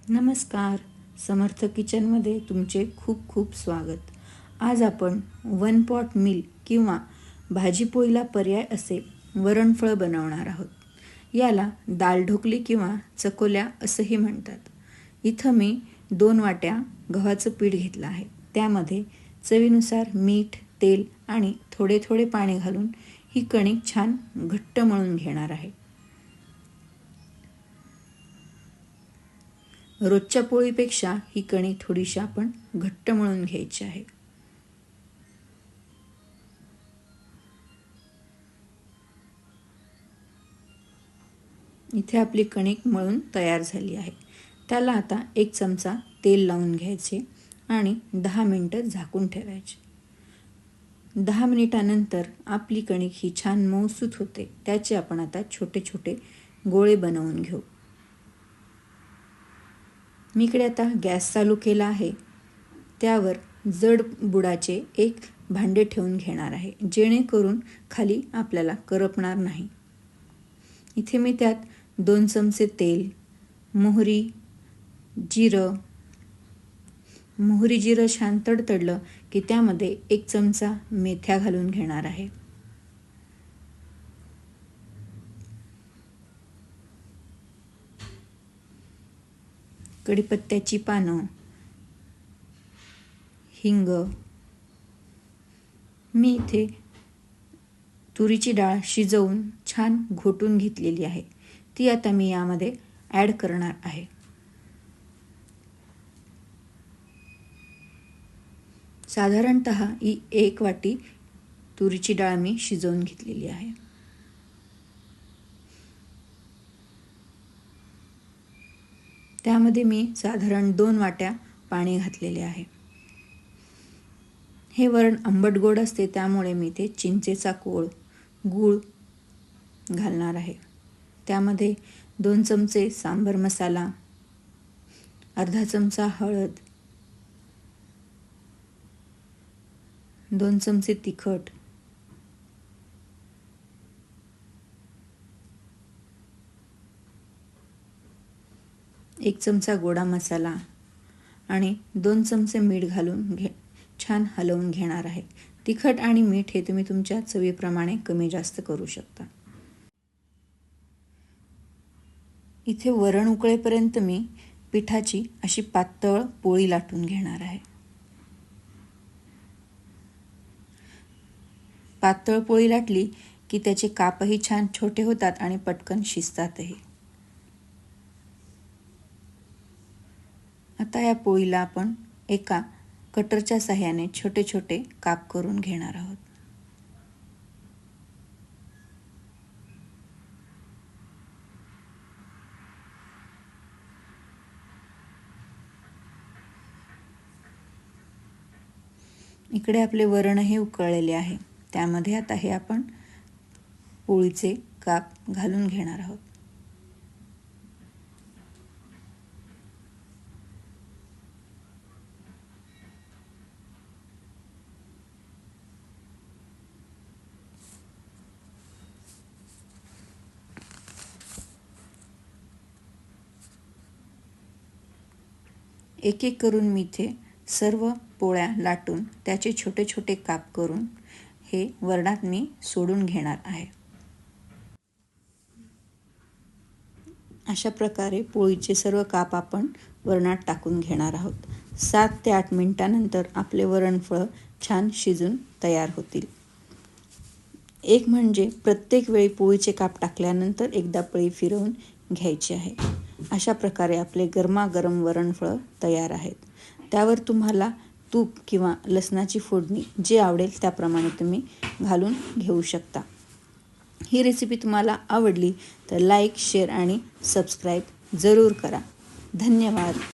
नमस्कार. समर्थ किचनमध्ये तुमचे खूप खूप स्वागत. आज आपण वन पॉट मील किंवा भाजीपोळीला पर्याय असे वरणफळ बनवणार आहोत. याला दाल ढोकली किंवा चकोल्या असंही म्हणतात. इथं मी 2 वाट्या गव्हाचं पीठ घेतलं आहे. त्यामध्ये चवीनुसार मीठ, तेल आणि थोडे थोडे पाणी घालून ही कणिक छान घट्ट मळून घेणार आहे. रोजच्या पोळीपेक्षा ही कणिक थोडीशी आपण घट्ट मळून घ्यायची आहे. इथे आपली कणिक मळून तयार झाली आहे. त्याला आता 1 चमचा तेल लावून घ्यायचे आणि 10 मिनिटं झाकून ठेवायचे. 10 मिनिटानंतर आपली कणिक ही छान मऊसूत होते. त्याचे आपण आता छोटे छोटे गोळे बनवून घेऊ. मी इकडे आता गॅस चालू केला आहे. त्यावर जड बुडाचे एक भांडे ठेवून घेणार आहे, जेणेकरून खाली आपल्याला करपणार नाही. इथे मी त्यात 2 चमचे तेल, मोहरी, जिरं छान तडतडलं की त्यामध्ये 1 चमचा मेथ्या घालून घेणार आहे. कढीपत्त्याची पानं, हिंग. मी इथे तुरीची डाळ शिजवून छान घोटून घेतलेली आहे. ती आता मी यामध्ये ॲड करणार आहे. साधारणतः ही 1 वाटी तुरीची डाळ मी शिजवून घेतलेली आहे. त्यामध्ये मी साधारण 2 वाट्या पाणी घातलेले आहे. हे वरण आंबट गोड असते, त्यामुळे मी ते चिंचेचा कोळ, गूळ घालणार आहे. त्यामध्ये 2 चमचे सांबर मसाला, अर्धा चमचा हळद, 2 चमचे तिखट, 1 चमचा गोडा मसाला आणि 2 चमचे मीठ घालून छान हलवून घेणार आहे. तिखट आणि मीठ हे तुम्ही तुमच्या चवीप्रमाणे कमी जास्त करू शकता. इथे वरण उकळेपर्यंत मी पिठाची अशी पातळ पोळी लाटून घेणार आहे. पातळ पोळी लाटली की त्याचे कापही छान छोटे होतात आणि पटकन शिजतातही. आता या पोळीला आपण एका कटरच्या साहाय्याने छोटे छोटे काप करून घेणार आहोत. इकडे आपले वरणही उकळलेले आहे. त्यामध्ये आता हे आपण पोळीचे काप घालून घेणार आहोत. एक एक करून मी इथे सर्व पोळ्या लाटून त्याचे छोटे छोटे काप करून हे वरणात मी सोडून घेणार आहे. अशा प्रकारे पोळीचे सर्व काप आपण वरणात टाकून घेणार आहोत. 7 ते 8 मिनिटानंतर आपले वरणफळ छान शिजून तयार होतील. एक म्हणजे प्रत्येक वेळी पोळीचे काप टाकल्यानंतर एकदा पळी फिरवून घ्यायची आहे. अशा प्रकारे आपले गरमागरम वरणफळ तयार आहेत. त्यावर तुम्हाला तूप किंवा लसणाची फोडणी जे आवडेल त्याप्रमाणे तुम्ही घालून घेऊ शकता. ही रेसिपी तुम्हाला आवडली तर लाईक, शेअर आणि सबस्क्राईब जरूर करा. धन्यवाद.